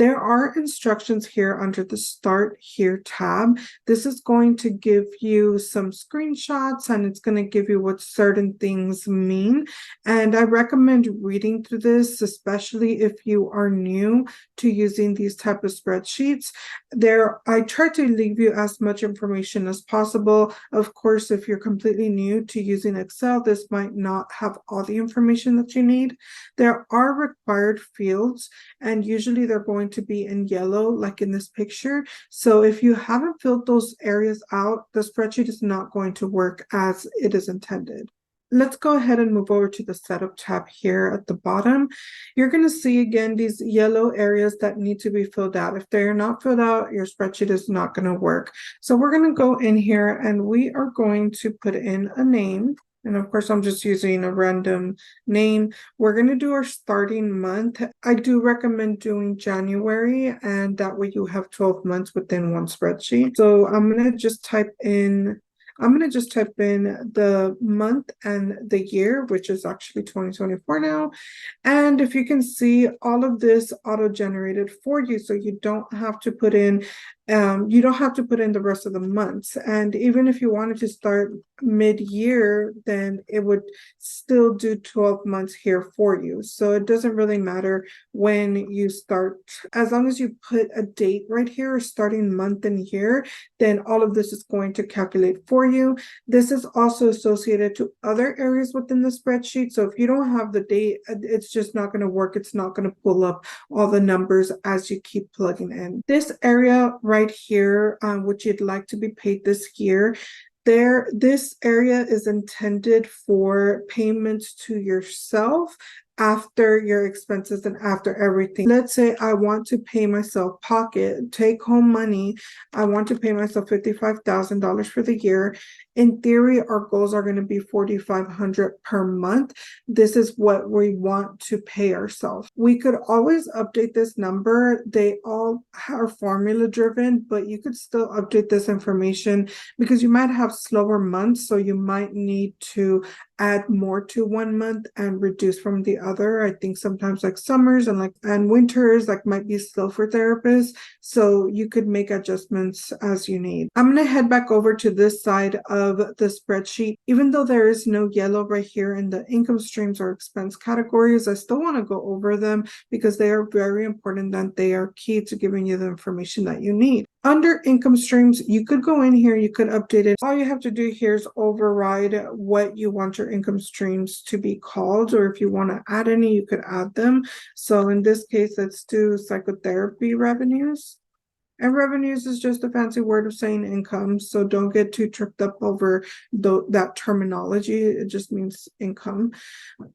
There are instructions here under the Start Here tab. This is going to give you some screenshots and it's going to give you what certain things mean. And I recommend reading through this, especially if you are new to using these type of spreadsheets. I try to leave you as much information as possible. Of course, if you're completely new to using Excel, this might not have all the information that you need. There are required fields, and usually they're going to be in yellow, like in this picture. So if you haven't filled those areas out, the spreadsheet is not going to work as it is intended. Let's go ahead and move over to the setup tab here at the bottom. You're going to see again these yellow areas that need to be filled out. If they're not filled out, your spreadsheet is not going to work. So we're going to go in here and we are going to put in a name. And of course, I'm just using a random name. We're going to do our starting month. I do recommend doing January, and that way you have 12 months within one spreadsheet. So I'm going to just type in the month and the year, which is actually 2024 now. And if you can see, all of this auto-generated for you, so you don't have to put in the rest of the months. And even if you wanted to start mid-year, then it would still do 12 months here for you. So it doesn't really matter when you start. As long as you put a date right here, starting month and year, then all of this is going to calculate for you. This is also associated to other areas within the spreadsheet. So if you don't have the date, it's just not going to work. It's not going to pull up all the numbers as you keep plugging in. This area right here, which you'd like to be paid this year, this area is intended for payments to yourself after your expenses and after everything. Let's say I want to pay myself take home money. I want to pay myself $55,000 for the year. In theory, our goals are going to be $4,500 per month. This is what we want to pay ourselves. We could always update this number. They all are formula driven, but you could still update this information because you might have slower months. So you might need to add more to one month and reduce from the other. I think sometimes like summers and winters might be slow for therapists. So you could make adjustments as you need. I'm going to head back over to this side of the spreadsheet. Even though there is no yellow right here in the income streams or expense categories, I still want to go over them because they are very important and they are key to giving you the information that you need. Under income streams, you could go in here, you could update it. All you have to do here is override what you want your income streams to be called, or if you want to add any, you could add them. So in this case, let's do psychotherapy revenues. And revenues is just a fancy word of saying income, so don't get too tripped up over that terminology. It just means income.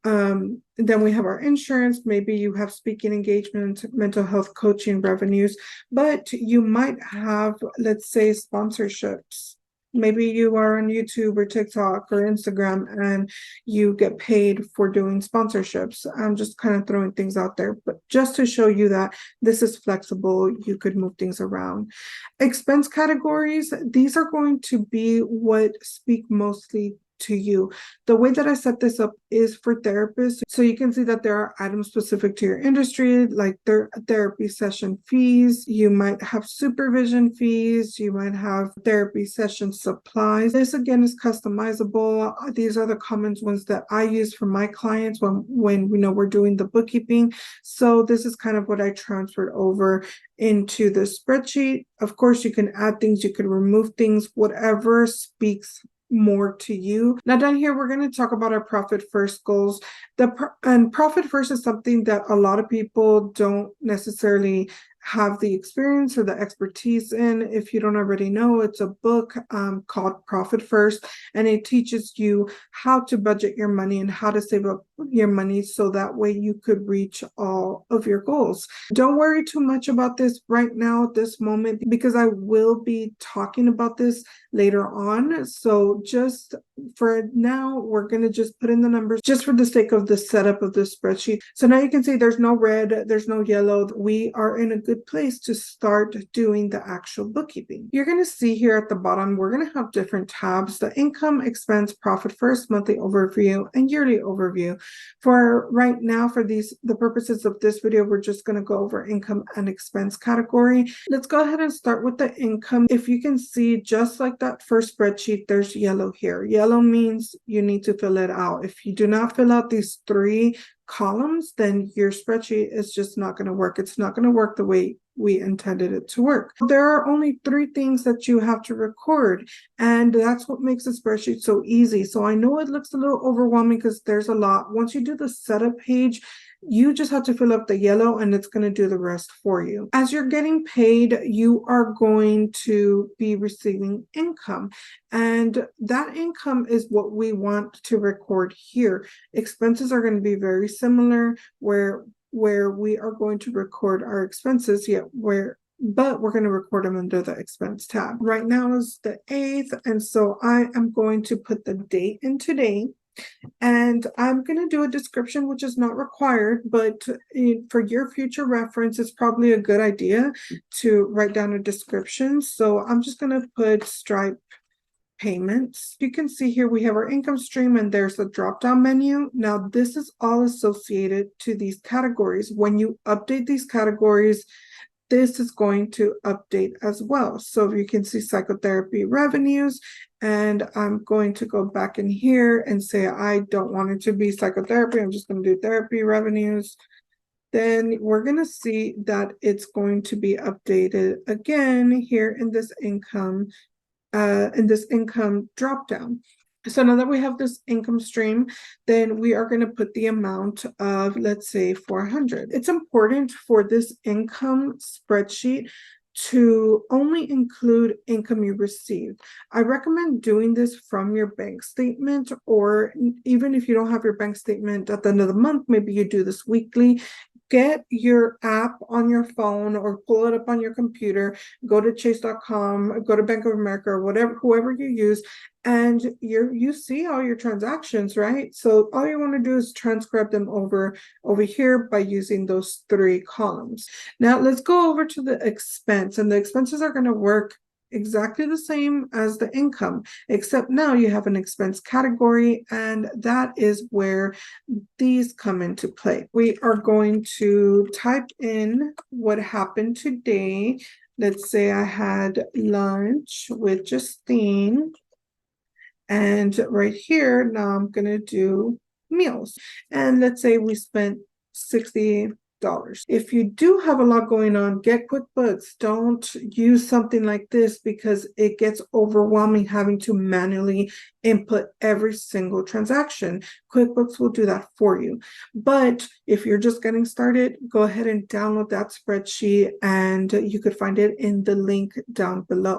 Then we have our insurance. Maybe you have speaking engagement, mental health coaching revenues, but you might have, let's say, sponsorships. Maybe you are on YouTube or TikTok or Instagram and you get paid for doing sponsorships. I'm just kind of throwing things out there, but just to show you that this is flexible, you could move things around. Expense categories, these are going to be what speak mostly to you. The way that I set this up is for therapists. So you can see that there are items specific to your industry, like therapy session fees. You might have supervision fees. You might have therapy session supplies. This again is customizable. These are the common ones that I use for my clients when we're doing the bookkeeping. So this is kind of what I transferred over into the spreadsheet. Of course, you can add things, you can remove things, whatever speaks more to you. Now down here, we're going to talk about our profit first goals. And profit first is something that a lot of people don't necessarily have the experience or the expertise in. If you don't already know, it's a book called Profit First, and it teaches you how to budget your money and how to save up your money so that way you could reach all of your goals. Don't worry too much about this right now at this moment because I will be talking about this later on. So just for now, we're going to just put in the numbers just for the sake of the setup of the spreadsheet. So now you can see there's no red, there's no yellow. We are in a good good place to start doing the actual bookkeeping. You're going to see here at the bottom, we're going to have different tabs: the income, expense, profit first, monthly overview, and yearly overview. For right now, for the purposes of this video, we're just going to go over income and expense category. Let's go ahead and start with the income. If you can see, just like that first spreadsheet, there's yellow here. Yellow means you need to fill it out. If you do not fill out these 3 columns, then your spreadsheet is just not going to work. It's not going to work the way we intended it to work. There are only 3 things that you have to record, and that's what makes a spreadsheet so easy. So I know it looks a little overwhelming because there's a lot. Once you do the setup page, you just have to fill up the yellow and it's going to do the rest for you. As you're getting paid, you are going to be receiving income, and that income is what we want to record here. Expenses are going to be very similar, where we are going to record our expenses, but we're going to record them under the expense tab. Right now is the 8th, and so I am going to put the date in today. And I'm going to do a description, which is not required, but for your future reference, it's probably a good idea to write down a description. So I'm just going to put Stripe payments. You can see here we have our income stream, and there's a drop-down menu. Now, this is all associated to these categories. When you update these categories, this is going to update as well. So you can see psychotherapy revenues, and I'm going to go back in here and say I don't want it to be psychotherapy. I'm just going to do therapy revenues. Then we're going to see that it's going to be updated again here in this income drop down. So now that we have this income stream, then we are going to put the amount of, let's say, 400. It's important for this income spreadsheet to only include income you received. I recommend doing this from your bank statement, or even if you don't have your bank statement at the end of the month, maybe you do this weekly. Get your app on your phone or pull it up on your computer, go to chase.com, go to Bank of America, or whoever you use, and you see all your transactions, right? So all you want to do is transcribe them over here by using those 3 columns. Now let's go over to the expense, and the expenses are going to work exactly the same as the income, except now you have an expense category, and that is where these come into play. We are going to type in what happened today. Let's say I had lunch with Justine, and right here now I'm gonna do meals, and let's say we spent $60. If you do have a lot going on, get QuickBooks. Don't use something like this because it gets overwhelming having to manually input every single transaction. QuickBooks will do that for you. But if you're just getting started, go ahead and download that spreadsheet, and you could find it in the link down below.